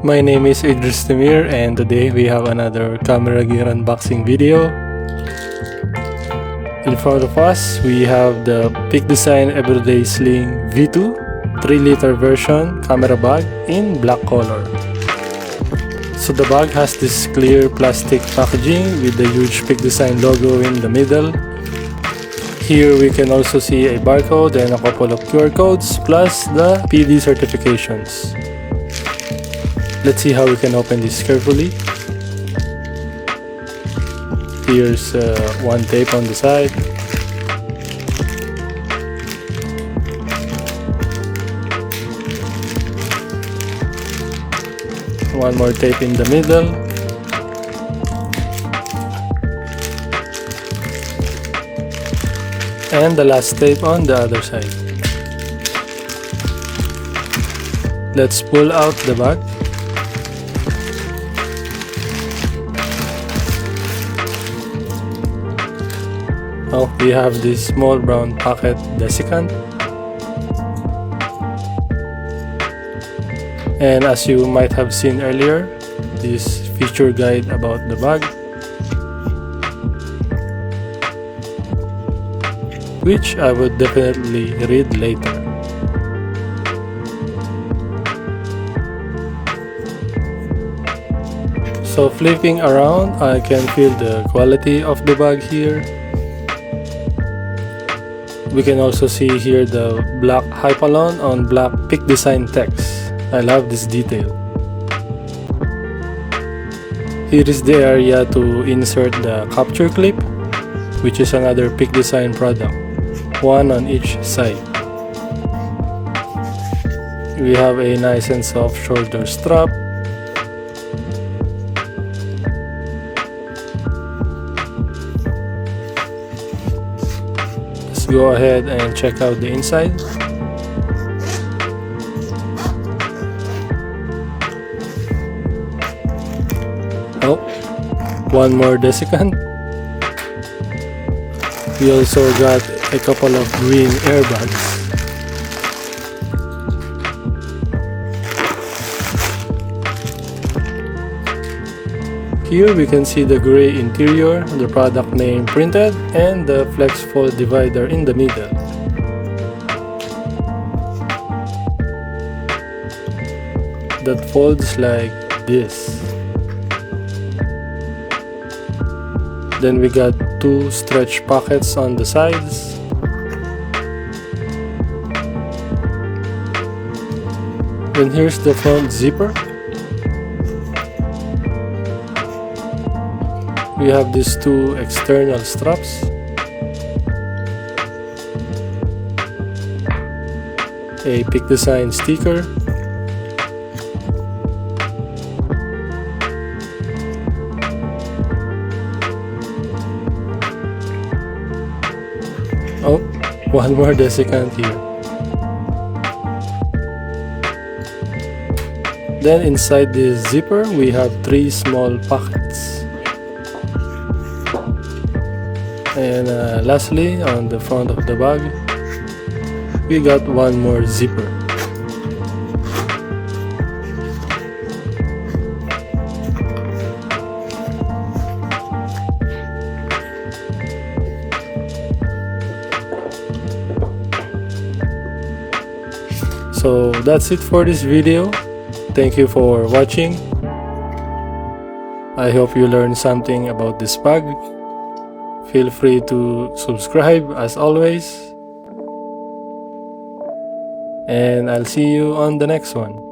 My name is Idris Tamir, and today we have another camera gear unboxing video. In front of us, we have the Peak Design Everyday Sling V2 3-liter version camera bag in black color. So the bag has this clear plastic packaging with the huge Peak Design logo in the middle. Here we can also see a barcode and a couple of QR codes plus the PD certifications. Let's see how we can open this carefully. Here's one tape on the side. One more tape in the middle. And the last tape on the other side. Let's pull out the bag. Oh, we have this small brown pocket desiccant. And as you might have seen earlier, this feature guide about the bag, which I would definitely read later. So flipping around, I can feel the quality of the bag here. We can also see here the black hypalon on black Peak Design text. I love this detail. Here is the area to insert the capture clip, which is another Peak Design product, one on each side. We have a nice and soft shoulder strap. Let's go ahead and check out the inside. Oh, one more desiccant. We also got a couple of green airbags. Here we can see the gray interior, the product name printed, and the flex fold divider in the middle. That folds like this. Then we got two stretch pockets on the sides. Then here's the front zipper. We have these two external straps. A Peak Design sticker. Oh, one more desiccant here. Then inside this zipper, we have three small pockets. And lastly, on the front of the bag, we got one more zipper. So that's it for this video. Thank you for watching. I hope you learned something about this bag. Feel free to subscribe as always. And I'll see you on the next one.